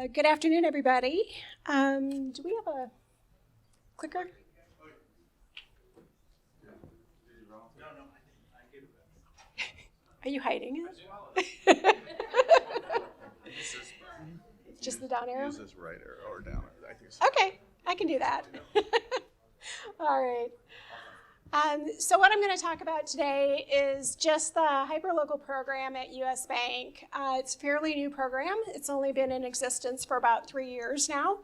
Good afternoon, everybody. Do we have a clicker? Are you hiding it? Just the down arrow? Use this right arrow or down arrow. I think so. Okay, I can do that. All right. So what I'm going to talk about today is just the hyperlocal program at US Bank. It's a fairly new program. It's only been in existence for about 3 years now.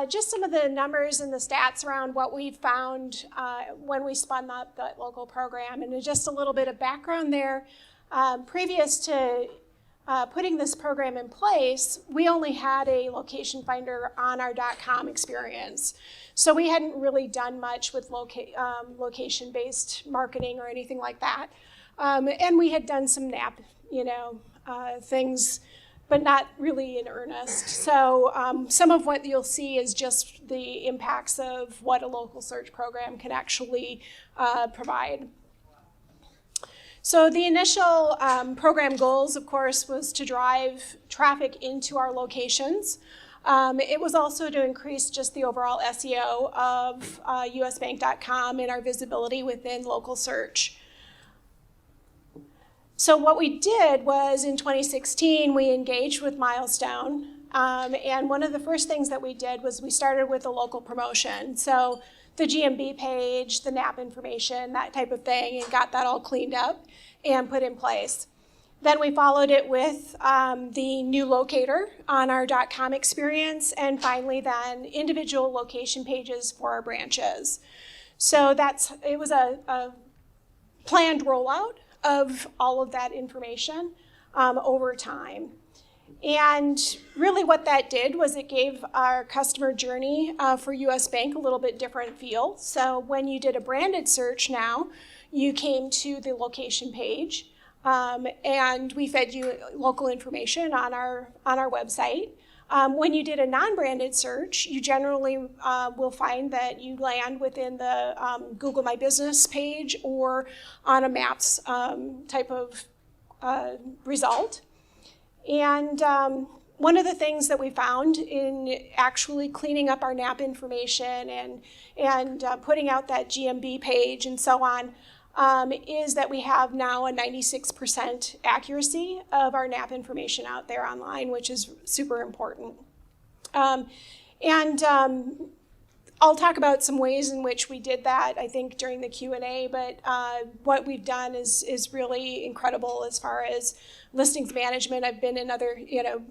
Just some of the numbers and the stats around what we found when we spun up the local program, and just a little bit of background there. Previous to putting this program in place, we only had a location finder on our .com experience. So we hadn't really done much with location-based marketing or anything like that. And we had done some NAP, things, but not really in earnest. So some of what you'll see is just the impacts of what a local search program can actually provide. So the initial program goals, of course, was to drive traffic into our locations. It was also to increase just the overall SEO of usbank.com and our visibility within local search. So what we did was in 2016, we engaged with Milestone. And one of the first things that we did was we started with a local promotion. So the GMB page, the NAP information, that type of thing, and got that all cleaned up and put in place. Then we followed it with the new locator on our .com experience, and finally then individual location pages for our branches. So it was a planned rollout of all of that information over time. And really what that did was it gave our customer journey for US Bank a little bit different feel. So when you did a branded search now, you came to the location page. And we fed you local information on our website. When you did a non-branded search, you generally will find that you land within the Google My Business page or on a Maps type of result. And one of the things that we found in actually cleaning up our NAP information and putting out that GMB page and so on, is that we have now a 96% accuracy of our NAP information out there online, which is super important. I'll talk about some ways in which we did that, I think, during the Q&A, but what we've done is really incredible as far as listings management. I've been in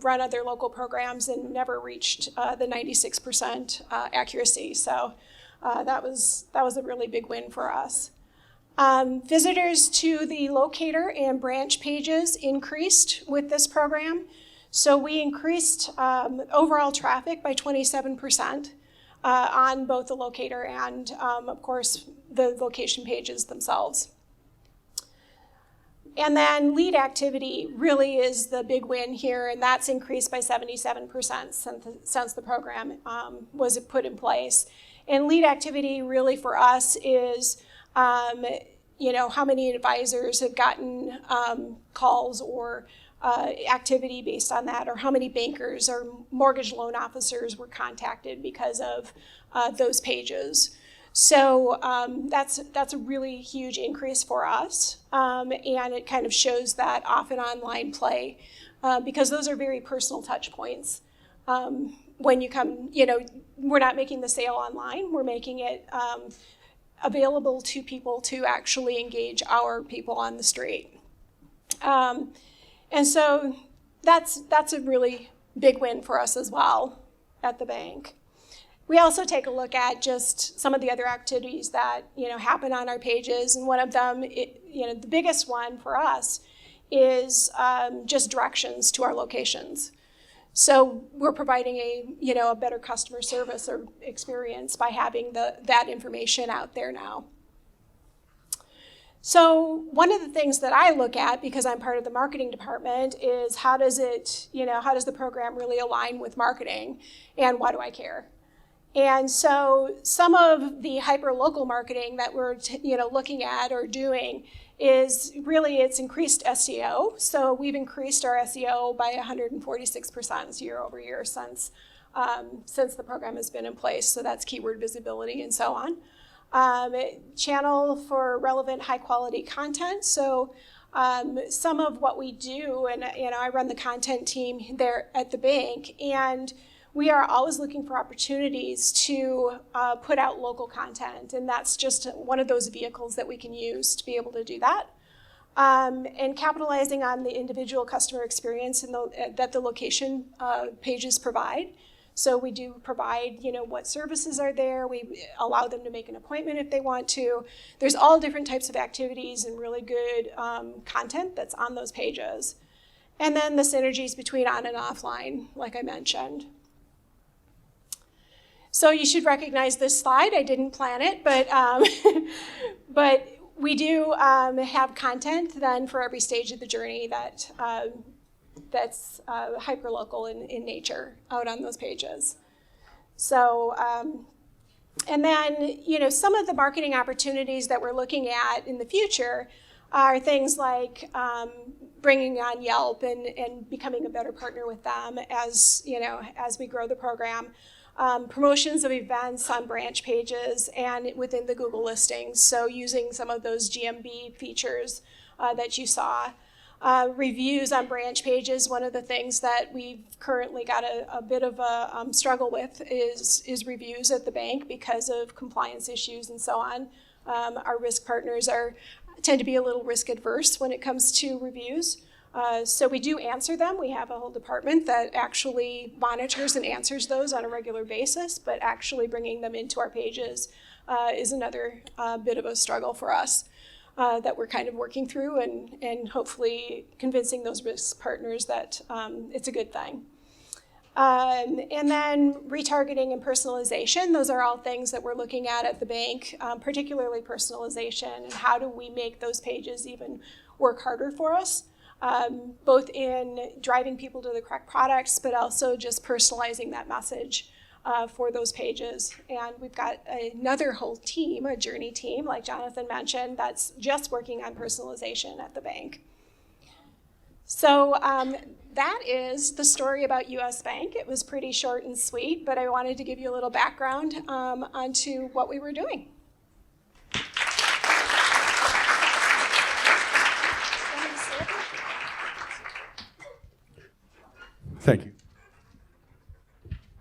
run other local programs and never reached the 96% accuracy. So that was a really big win for us. Visitors to the locator and branch pages increased with this program. So we increased overall traffic by 27% on both the locator and, of course, the location pages themselves. And then lead activity really is the big win here, and that's increased by 77% since the program was put in place. And lead activity really for us is how many advisors have gotten calls or activity based on that, or how many bankers or mortgage loan officers were contacted because of those pages. So that's a really huge increase for us, and it kind of shows that off and online play because those are very personal touch points. When you come, we're not making the sale online, we're making it available to people to actually engage our people on the street. And so that's a really big win for us as well at the bank. We also take a look at just some of the other activities that happen on our pages, and one of them, the biggest one for us is just directions to our locations. So we're providing a better customer service or experience by having that information out there now. So one of the things that I look at, because I'm part of the marketing department, is how does the program really align with marketing, and why do I care? And so some of the hyper-local marketing that we're looking at or doing is really it's increased SEO. So we've increased our SEO by 146% year over year since the program has been in place. So that's keyword visibility and so on. Channel for relevant high quality content. So some of what we do, and I run the content team there at the bank, and we are always looking for opportunities to put out local content, and that's just one of those vehicles that we can use to be able to do that. And capitalizing on the individual customer experience that the location pages provide. So we do provide, what services are there. We allow them to make an appointment if they want to. There's all different types of activities and really good content that's on those pages. And then the synergies between on and offline, like I mentioned. So you should recognize this slide. I didn't plan it, but but we do have content then for every stage of the journey that's hyperlocal in nature out on those pages. So, and then, some of the marketing opportunities that we're looking at in the future are things like bringing on Yelp and becoming a better partner with them as we grow the program. Promotions of events on branch pages and within the Google listings. So using some of those GMB features that you saw. Reviews on branch pages, one of the things that we've currently got a bit of a struggle with is reviews at the bank because of compliance issues and so on. Our risk partners tend to be a little risk adverse when it comes to reviews. So we do answer them. We have a whole department that actually monitors and answers those on a regular basis, but actually bringing them into our pages is another bit of a struggle for us. That we're kind of working through and hopefully convincing those risk partners that it's a good thing. And then retargeting and personalization, those are all things that we're looking at the bank, particularly personalization, and how do we make those pages even work harder for us, both in driving people to the correct products, but also just personalizing that message for those pages. And we've got another whole team, a journey team, like Jonathan mentioned, that's just working on personalization at the bank. So that is the story about US Bank. It was pretty short and sweet, but I wanted to give you a little background onto what we were doing. Thank you.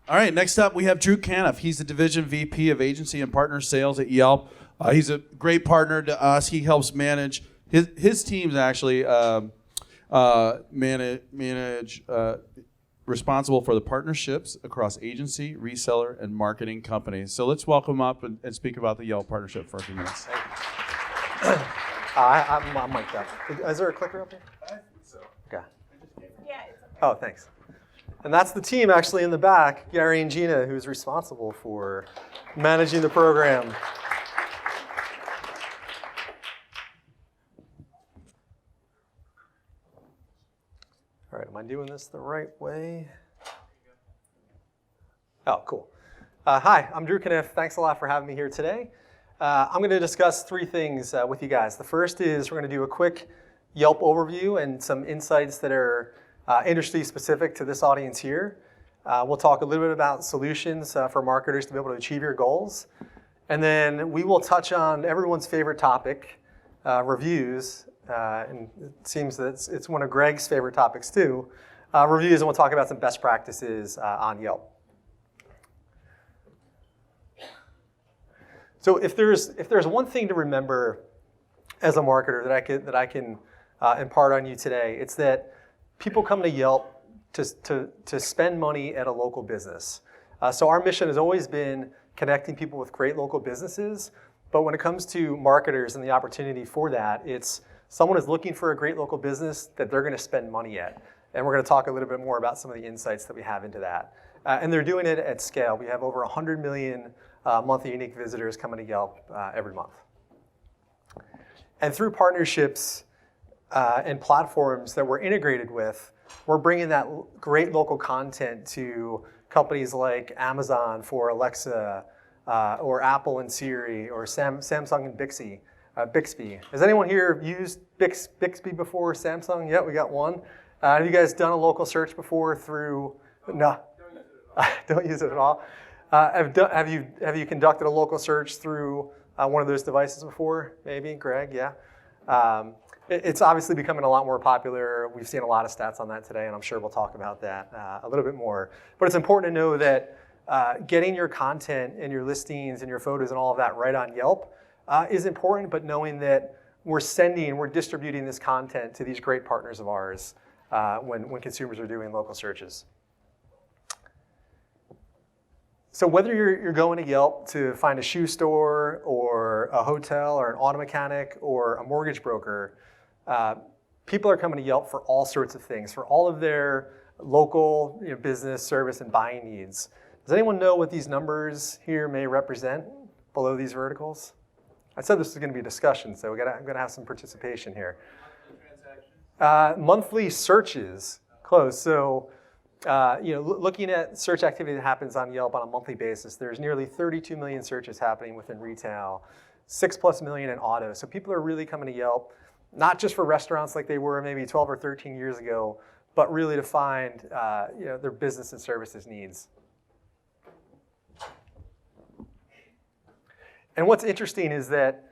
All right, next up we have Drew Caniff. He's the Division VP of Agency and Partner Sales at Yelp. He's a great partner to us. He helps manage, his teams actually manage responsible for the partnerships across agency, reseller, and marketing companies. So let's welcome him up and speak about the Yelp partnership for a few minutes. I'm mic'd up. Is there a clicker up here? I think so. Okay. Yeah, it's okay. Oh, thanks. And that's the team actually in the back, Gary and Gina, who's responsible for managing the program. All right, am I doing this the right way? Oh, cool. Hi, I'm Drew Caniff. Thanks a lot for having me here today. I'm going to discuss three things with you guys. The first is we're going to do a quick Yelp overview and some insights that are industry specific to this audience here. We'll talk a little bit about solutions for marketers to be able to achieve your goals. And then we will touch on everyone's favorite topic, reviews. And it seems that it's one of Greg's favorite topics too, reviews, and we'll talk about some best practices on Yelp. So if there's one thing to remember as a marketer that I can impart on you today, it's that people come to Yelp to spend money at a local business. So our mission has always been connecting people with great local businesses, but when it comes to marketers and the opportunity for that, it's someone is looking for a great local business that they're going to spend money at. And we're going to talk a little bit more about some of the insights that we have into that. And they're doing it at scale. We have over 100 million monthly unique visitors coming to Yelp every month. And through partnerships and platforms that we're integrated with, we're bringing that great local content to companies like Amazon for Alexa, or Apple and Siri, or Samsung and Bixby. Has anyone here used Bixby before, Samsung? Yeah, we got one. Have you guys done a local search before through? No, don't use it at all. Have you conducted a local search through one of those devices before? Maybe, Greg, yeah. It's obviously becoming a lot more popular. We've seen a lot of stats on that today, and I'm sure we'll talk about that a little bit more. But it's important to know that getting your content and your listings and your photos and all of that right on Yelp is important, but knowing that we're distributing this content to these great partners of ours when consumers are doing local searches. So whether you're going to Yelp to find a shoe store or a hotel or an auto mechanic or a mortgage broker, people are coming to Yelp for all sorts of things, for all of their local business, service, and buying needs. Does anyone know what these numbers here may represent below these verticals? I said this was going to be a discussion, so I'm going to have some participation here. Monthly searches, close. So, looking at search activity that happens on Yelp on a monthly basis, there's nearly 32 million searches happening within retail, 6+ million in auto. So people are really coming to Yelp, not just for restaurants like they were maybe 12 or 13 years ago, but really to find their business and services needs. And what's interesting is that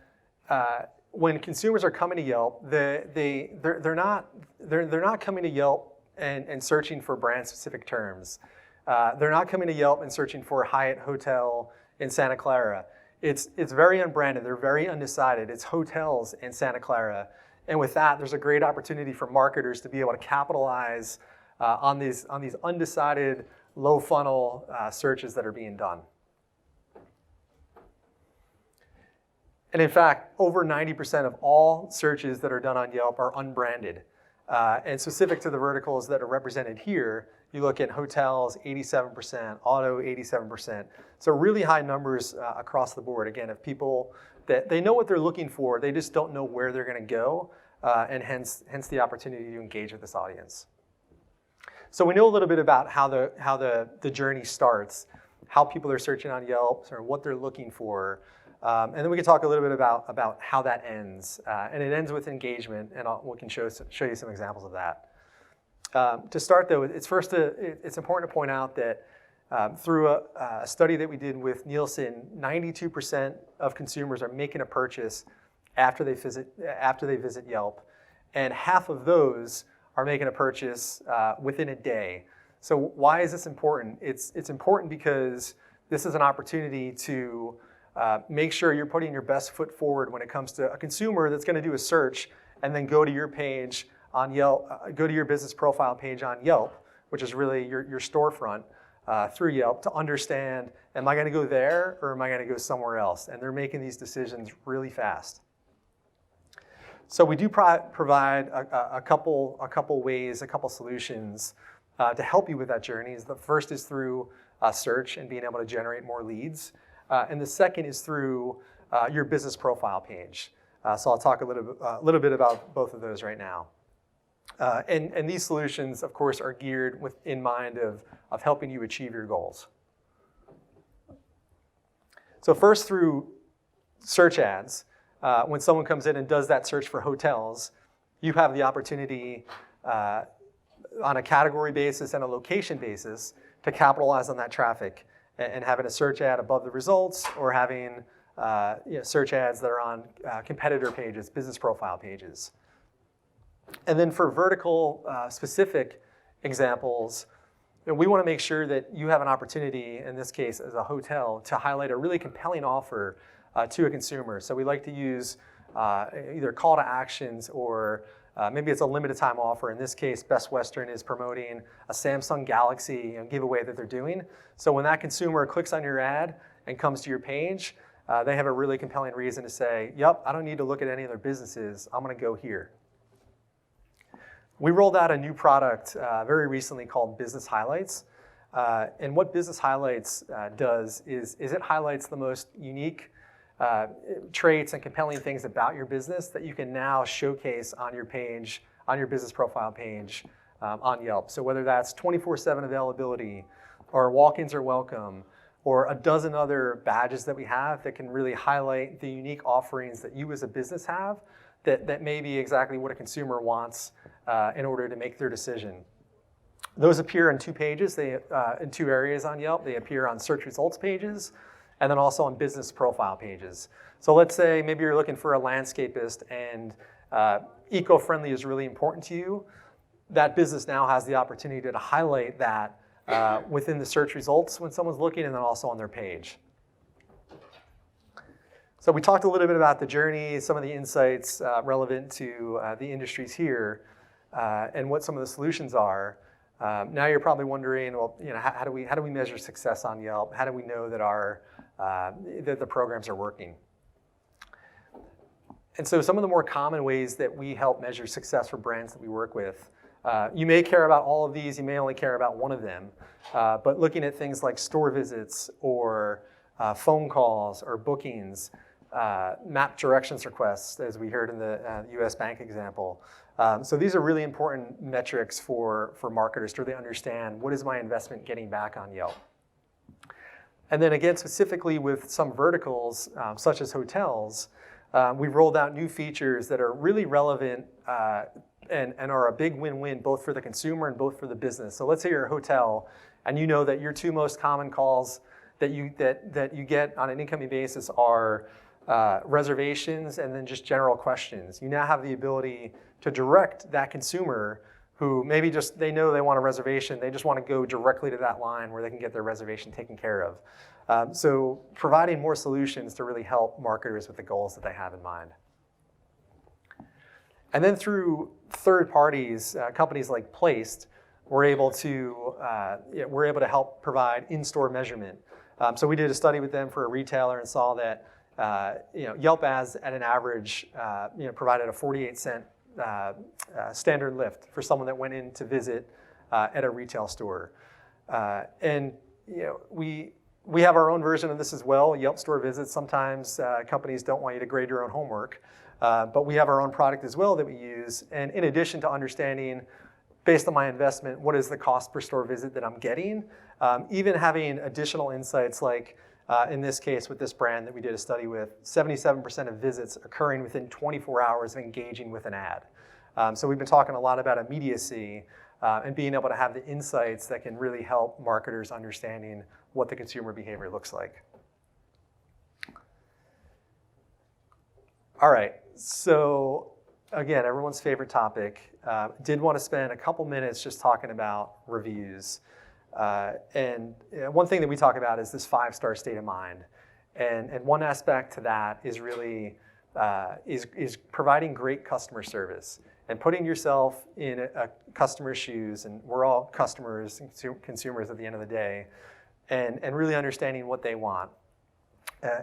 when consumers are coming to Yelp, they're not coming to Yelp and searching for brand-specific terms. They're not coming to Yelp and searching for a Hyatt hotel in Santa Clara. It's very unbranded. They're very undecided. It's hotels in Santa Clara. And with that, there's a great opportunity for marketers to be able to capitalize on these undecided, low-funnel searches that are being done. And in fact, over 90% of all searches that are done on Yelp are unbranded. And specific to the verticals that are represented here, you look at hotels, 87%, auto, 87%. So really high numbers across the board. Again, of people that they know what they're looking for, they just don't know where they're going to go, and hence the opportunity to engage with this audience. So we know a little bit about how the journey starts, how people are searching on Yelp, or what they're looking for. And then we can talk a little bit about how that ends. And it ends with engagement, and we can show you some examples of that. To start, though, it's important to point out that through a study that we did with Nielsen, 92% of consumers are making a purchase after they visit Yelp, and half of those are making a purchase within a day. So why is this important? It's important because this is an opportunity to make sure you're putting your best foot forward when it comes to a consumer that's going to do a search and then go to your page on Yelp, go to your business profile page on Yelp, which is really your storefront through Yelp, to understand, am I going to go there or am I going to go somewhere else? And they're making these decisions really fast. So we do provide a couple ways, a couple solutions to help you with that journey. The first is through search and being able to generate more leads. And the second is through your business profile page. So I'll talk a little bit about both of those right now. And these solutions, of course, are geared in mind of helping you achieve your goals. So first, through search ads, when someone comes in and does that search for hotels, you have the opportunity on a category basis and a location basis to capitalize on that traffic and having a search ad above the results, or having search ads that are on competitor pages, business profile pages. And then for vertical specific examples, we want to make sure that you have an opportunity, in this case as a hotel, to highlight a really compelling offer to a consumer. So we like to use either call to actions, or maybe it's a limited time offer. In this case, Best Western is promoting a Samsung Galaxy giveaway that they're doing. So when that consumer clicks on your ad and comes to your page, they have a really compelling reason to say, yep, I don't need to look at any other businesses. I'm going to go here. We rolled out a new product very recently called Business Highlights. And what Business Highlights does is it highlights the most unique traits and compelling things about your business that you can now showcase on your page, on your business profile page on Yelp. So whether that's 24/7 availability, or walk-ins are welcome, or a dozen other badges that we have that can really highlight the unique offerings that you as a business have that may be exactly what a consumer wants in order to make their decision. Those appear in 2 pages, in 2 areas on Yelp. They appear on search results pages and then also on business profile pages. So let's say maybe you're looking for a landscapist and eco-friendly is really important to you. That business now has the opportunity to highlight that within the search results when someone's looking, and then also on their page. So we talked a little bit about the journey, some of the insights relevant to the industries here, and what some of the solutions are. Now you're probably wondering, well, how do we measure success on Yelp? How do we know that the programs are working? And so some of the more common ways that we help measure success for brands that we work with. You may care about all of these, you may only care about one of them, but looking at things like store visits or phone calls or bookings, map directions requests, as we heard in the US Bank example. So these are really important metrics for marketers to really understand, what is my investment getting back on Yelp? And then again, specifically with some verticals, such as hotels, we've rolled out new features that are really relevant and are a big win-win both for the consumer and both for the business. So let's say you're a hotel and you know that your 2 most common calls that you get on an incoming basis are reservations and then just general questions. You now have the ability to direct that consumer who maybe just they know they want a reservation, they just want to go directly to that line where they can get their reservation taken care of. So providing more solutions to really help marketers with the goals that they have in mind. And then through third parties, companies like Placed, we're able to help provide in-store measurement. So we did a study with them for a retailer and saw that Yelp ads at an average provided a 48-cent standard lift for someone that went in to visit at a retail store. And we have our own version of this as well, Yelp store visits. Sometimes companies don't want you to grade your own homework, but we have our own product as well that we use. And in addition to understanding, based on my investment, what is the cost per store visit that I'm getting, even having additional insights like, in this case with this brand that we did a study with, 77% of visits occurring within 24 hours of engaging with an ad. So we've been talking a lot about immediacy and being able to have the insights that can really help marketers understanding what the consumer behavior looks like. All right, so again, everyone's favorite topic. Did want to spend a couple minutes just talking about reviews. And one thing that we talk about is this 5-star state of mind. And one aspect to that is really is providing great customer service and putting yourself in a customer's shoes, and we're all customers and consumers at the end of the day, and really understanding what they want.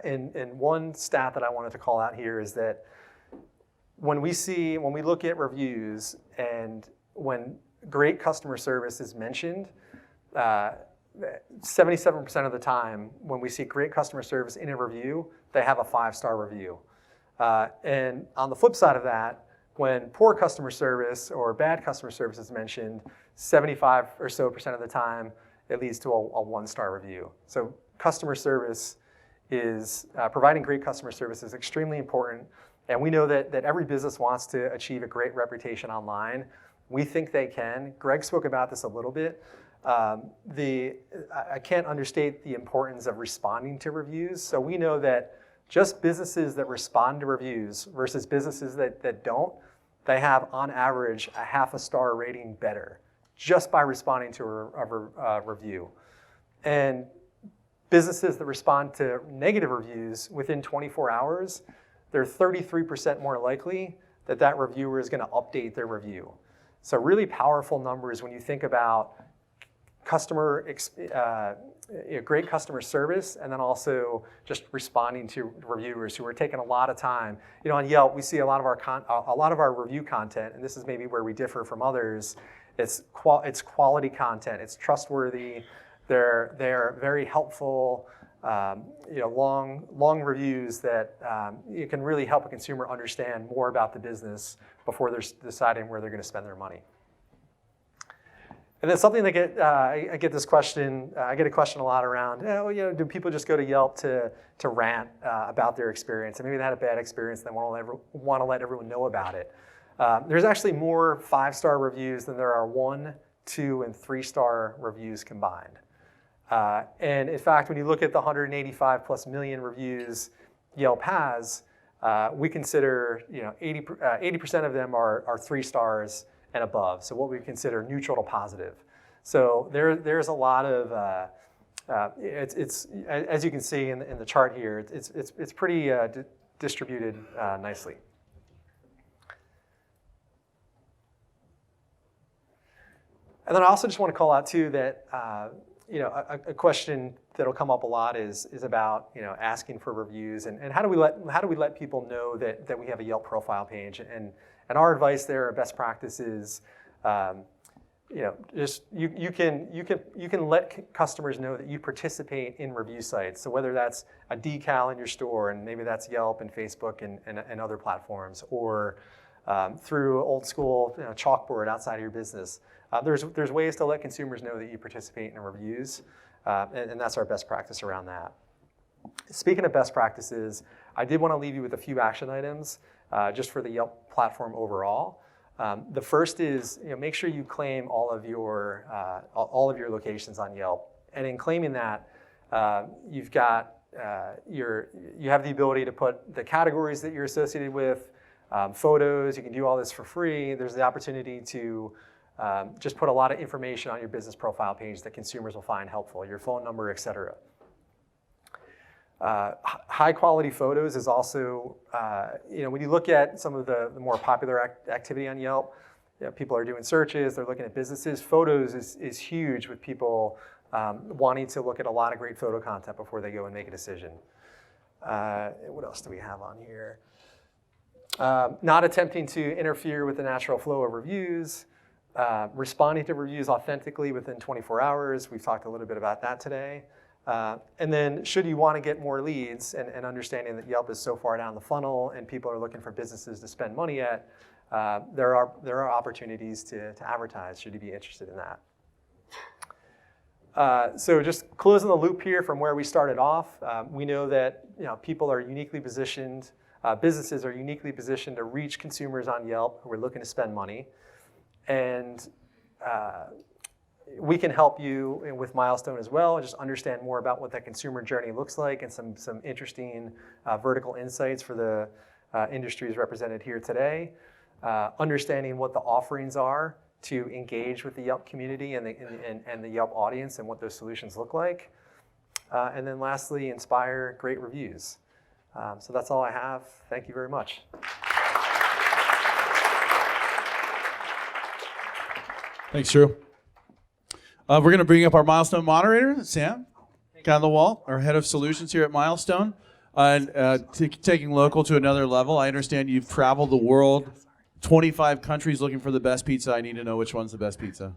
And one stat that I wanted to call out here is that when we look at reviews and when great customer service is mentioned, 77% of the time when we see great customer service in a review, they have a 5-star review. And on the flip side of that, when poor customer service or bad customer service is mentioned, 75% or so of the time, it leads to a 1-star review. So customer service is, providing great customer service is extremely important. And we know that every business wants to achieve a great reputation online. We think they can. Greg spoke about this a little bit. I can't understate the importance of responding to reviews. So we know that just businesses that respond to reviews versus businesses that don't, they have on average a 0.5 star rating better just by responding to a review. And businesses that respond to negative reviews within 24 hours, they're 33% more likely that reviewer is going to update their review. So really powerful numbers when you think about great customer service, and then also just responding to reviewers who are taking a lot of time. On Yelp, we see a lot of our review content, and this is maybe where we differ from others. It's quality content. It's trustworthy. They're very helpful. Long reviews that you can really help a consumer understand more about the business before they're deciding where they're going to spend their money. And And then something that I get this question, I get a question a lot around, do people just go to Yelp to rant about their experience? And maybe they had a bad experience and they want to let everyone know about it. There's actually more 5-star reviews than there are 1, 2, and 3-star reviews combined. And in fact, when you look at the 185+ million reviews Yelp has, we consider 80% of them are 3 stars and above. So what we consider neutral to positive. So there's a lot of it's as you can see in the chart here, it's pretty distributed nicely. And then I also just want to call out too that a question that'll come up a lot is about asking for reviews and how do we let people know that we have a Yelp profile page, and our advice there, best practices, just you can let customers know that you participate in review sites. So whether that's a decal in your store, and maybe that's Yelp and Facebook and other platforms, or through old school chalkboard outside of your business. There's ways to let consumers know that you participate in reviews, and that's our best practice around that. Speaking of best practices, I did want to leave you with a few action items just for the Yelp platform overall. The first is make sure you claim all of your locations on Yelp, and in claiming that, you've got you have the ability to put the categories that you're associated with, photos. You can do all this for free. There's the opportunity to just put a lot of information on your business profile page that consumers will find helpful, your phone number, etc. High quality photos is also, when you look at some of the more popular activity on Yelp, people are doing searches, they're looking at businesses. Photos is huge, with people wanting to look at a lot of great photo content before they go and make a decision. What else do we have on here? Not attempting to interfere with the natural flow of reviews. Responding to reviews authentically within 24 hours. We've talked a little bit about that today. And then should you want to get more leads, and understanding that Yelp is so far down the funnel and people are looking for businesses to spend money at, there are opportunities to advertise should you be interested in that. So just closing the loop here from where we started off, we know that people are uniquely positioned, businesses are uniquely positioned to reach consumers on Yelp who are looking to spend money. And we can help you with Milestone as well, just understand more about what that consumer journey looks like, and some interesting vertical insights for the industries represented here today. Understanding what the offerings are to engage with the Yelp community and the Yelp audience, and what those solutions look like. And then lastly, inspire great reviews. So that's all I have. Thank you very much. Thanks, Drew. We're going to bring up our Milestone moderator, Sam, down the wall, our head of solutions here at Milestone. Taking local to another level, I understand you've traveled the world, 25 countries looking for the best pizza. I need to know which one's the best pizza.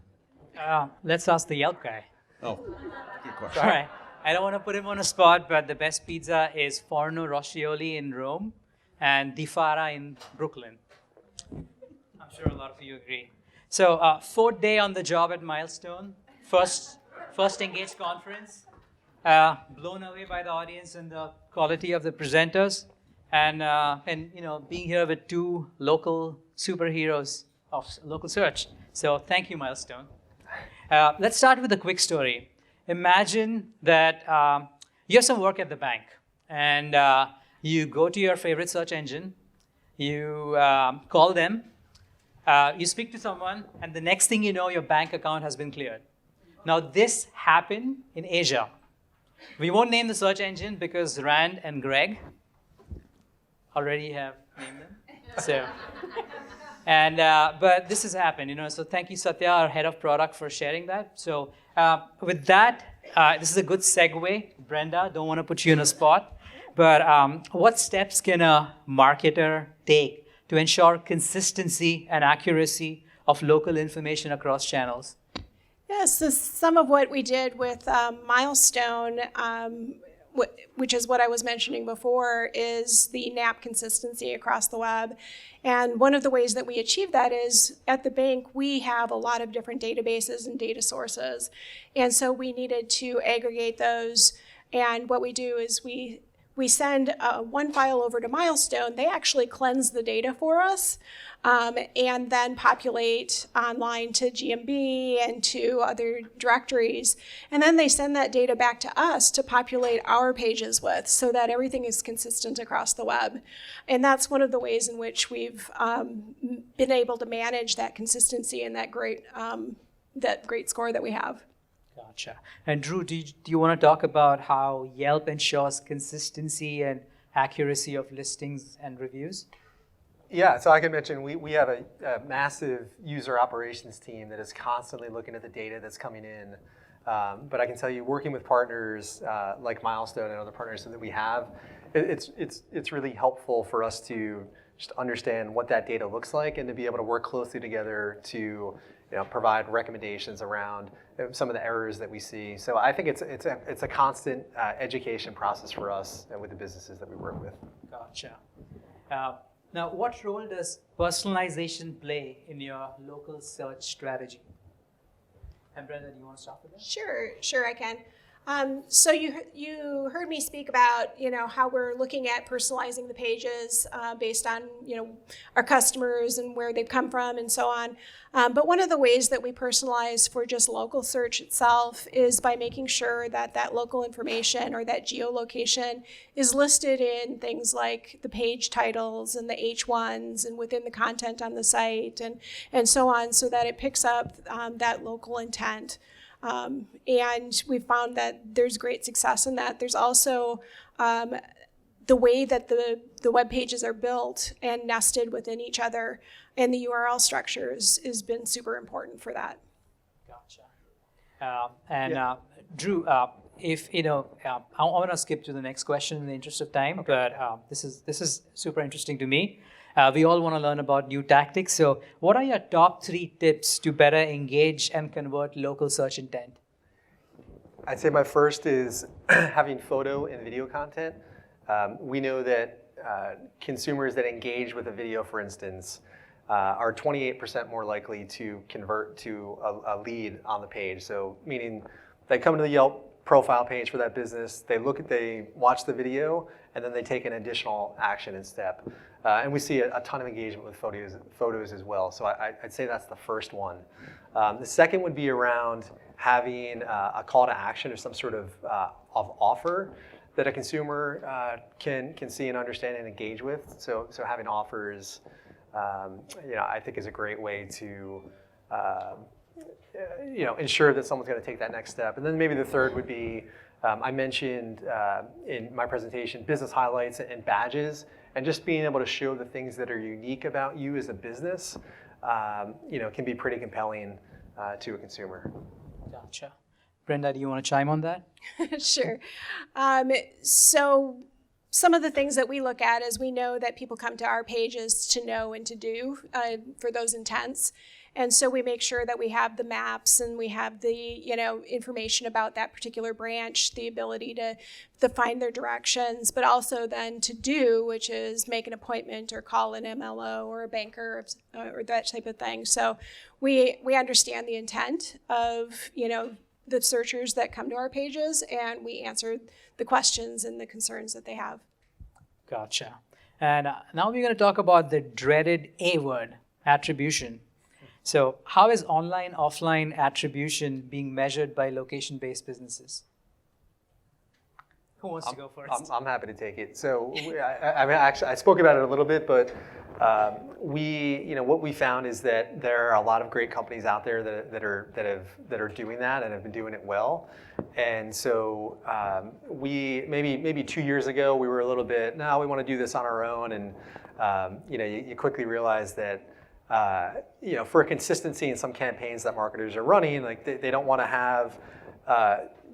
Let's ask the Yelp guy. Oh, good question. All right. I don't want to put him on a spot, but the best pizza is Forno Roscioli in Rome and Di Fara in Brooklyn. I'm sure a lot of you agree. So, 4th day on the job at Milestone, first Engage conference, blown away by the audience and the quality of the presenters, and being here with 2 local superheroes of local search. So, thank you, Milestone. Let's start with a quick story. Imagine that you have some work at the bank, and you go to your favorite search engine, you call them, you speak to someone, and the next thing you know, your bank account has been cleared. Now, this happened in Asia. We won't name the search engine because Rand and Greg already have named them. So, but this has happened, so thank you, Satya, our head of product, for sharing that. So with that, this is a good segue. Brenda, don't want to put you in a spot, but what steps can a marketer take to ensure consistency and accuracy of local information across channels? Yes, so some of what we did with Milestone which is what I was mentioning before, is the NAP consistency across the web. And one of the ways that we achieve that is at the bank, we have a lot of different databases and data sources. And so we needed to aggregate those. And what we do is we send one file over to Milestone. They actually cleanse the data for us and then populate online to GMB and to other directories. And then they send that data back to us to populate our pages with, so that everything is consistent across the web. And that's one of the ways in which we've been able to manage that consistency and that great score that we have. Gotcha. And Drew, do you want to talk about how Yelp ensures consistency and accuracy of listings and reviews? Yeah, so I can mention we have a massive user operations team that is constantly looking at the data that's coming in. But I can tell you, working with partners like Milestone and other partners that we have, it's really helpful for us to just understand what that data looks like and to be able to work closely together to provide recommendations around some of the errors that we see. So I think it's a constant education process for us and with the businesses that we work with. Gotcha. Now, what role does personalization play in your local search strategy? And Brenda, do you want to start with that? Sure, I can. So you heard me speak about how we're looking at personalizing the pages based on our customers and where they've come from and so on. But one of the ways that we personalize for just local search itself is by making sure that that local information or that geolocation is listed in things like the page titles and the H1s and within the content on the site and so on, so that it picks up that local intent. And we found that there's great success in that. There's also the way that the web pages are built and nested within each other, and the URL structures has been super important for that. Gotcha. Drew, if I want to skip to the next question in the interest of time, okay. But this is super interesting to me. We all want to learn about new tactics. So what are your top 3 tips to better engage and convert local search intent? I'd say my first is having photo and video content. We know that consumers that engage with a video, for instance, are 28% more likely to convert to a lead on the page. So meaning they come to the Yelp profile page for that business, they watch the video, and then they take an additional action and step. And we see a ton of engagement with photos as well. So I'd say that's the first one. The second would be around having a call to action or some sort of offer that a consumer can see and understand and engage with. So having offers, I think is a great way to ensure that someone's going to take that next step. And then maybe the third would be, I mentioned in my presentation, business highlights and badges. And just being able to show the things that are unique about you as a business, can be pretty compelling to a consumer. Gotcha. Brenda, do you want to chime on that? Sure. So some of the things that we look at is we know that people come to our pages to know and to do for those intents. And so we make sure that we have the maps and we have the information about that particular branch, the ability to find their directions, but also then to do, which is make an appointment or call an MLO or a banker or that type of thing. So we understand the intent of the searchers that come to our pages, and we answer the questions and the concerns that they have. Gotcha. And now we're going to talk about the dreaded A word, attribution. So how is online, offline attribution being measured by location-based businesses? Who wants to go first? I'm happy to take it. So I spoke about it a little bit, but what we found is that there are a lot of great companies out there that are doing that and have been doing it well. And so we maybe 2 years ago we were a little bit, no, we want to do this on our own, and you quickly realize that. For consistency in some campaigns that marketers are running, like they don't want to have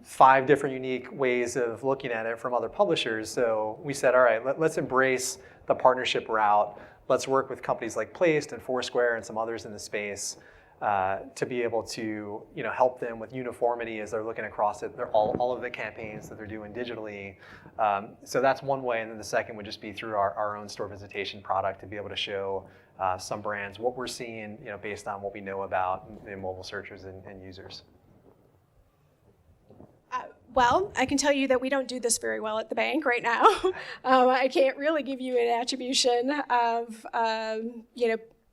5 different unique ways of looking at it from other publishers. So we said, all right, let's embrace the partnership route. Let's work with companies like Placed and Foursquare and some others in the space to be able to help them with uniformity as they're looking across it. They're all of the campaigns that they're doing digitally. So that's one way, and then the second would just be through our own store visitation product to be able to show some brands what we're seeing, based on what we know about in mobile searchers and users. Well, I can tell you that we don't do this very well at the bank right now. I can't really give you an attribution of,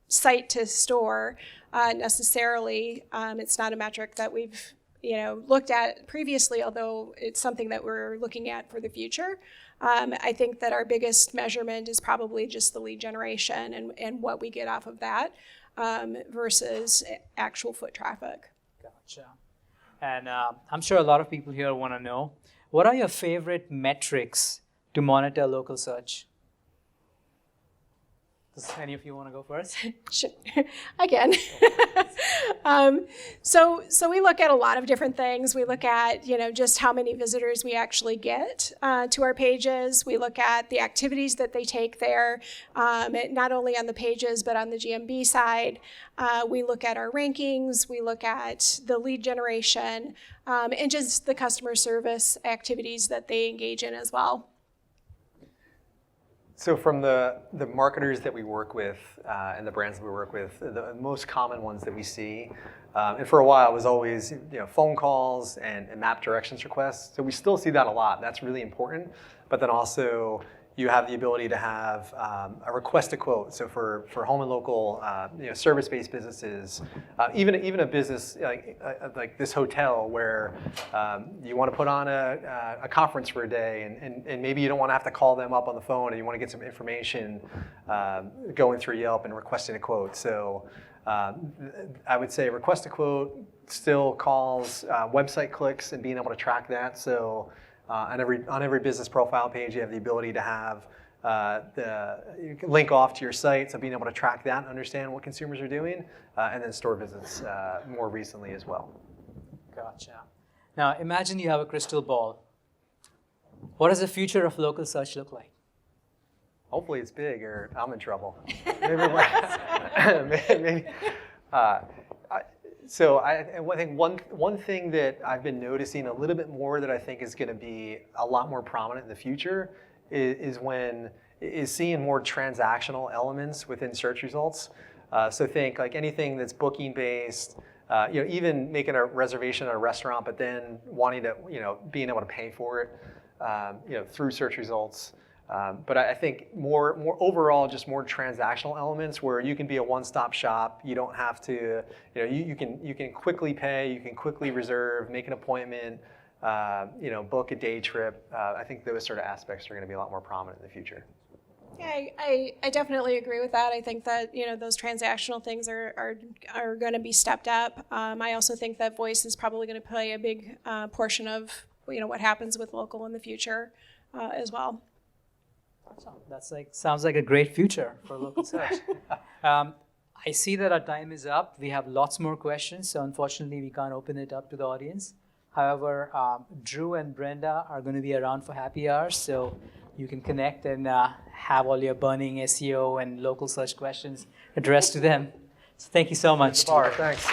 site to store necessarily. It's not a metric that we've, looked at previously, although it's something that we're looking at for the future. I think that our biggest measurement is probably just the lead generation and what we get off of that versus actual foot traffic. Gotcha. And I'm sure a lot of people here want to know, what are your favorite metrics to monitor local search? Does any of you want to go first? Sure. I can. So we look at a lot of different things. We look at, just how many visitors we actually get to our pages. We look at the activities that they take there, not only on the pages, but on the GMB side. We look at our rankings. We look at the lead generation and just the customer service activities that they engage in as well. So from the marketers that we work with and the brands that we work with, the most common ones that we see, and for a while it was always phone calls and map directions requests. So we still see that a lot. That's really important. But then also you have the ability to have a request a quote. So for home and local service-based businesses, even a business like this hotel where you want to put on a conference for a day and maybe you don't want to have to call them up on the phone and you want to get some information going through Yelp and requesting a quote. So I would say request a quote, still calls, website clicks, and being able to track that. So on every business profile page, you have the ability to have you can link off to your site, so being able to track that and understand what consumers are doing, and then store visits more recently as well. Gotcha. Now imagine you have a crystal ball. What does the future of local search look like? Hopefully it's big, or I'm in trouble. Maybe. So I think one thing that I've been noticing a little bit more that I think is going to be a lot more prominent in the future is seeing more transactional elements within search results. So think like anything that's booking based, even making a reservation at a restaurant, but then wanting to, being able to pay for it, through search results. But I think more overall, just more transactional elements where you can be a one-stop shop. You don't have to, you can quickly pay, you can quickly reserve, make an appointment, book a day trip. I think those sort of aspects are going to be a lot more prominent in the future. Yeah, I definitely agree with that. I think that those transactional things are going to be stepped up. I also think that voice is probably going to play a big portion of what happens with local in the future as well. Sounds like a great future for local search. I see that our time is up. We have lots more questions, so unfortunately we can't open it up to the audience. However, Drew and Brenda are going to be around for happy hours, so you can connect and have all your burning SEO and local search questions addressed to them. So thank you so much. Thanks.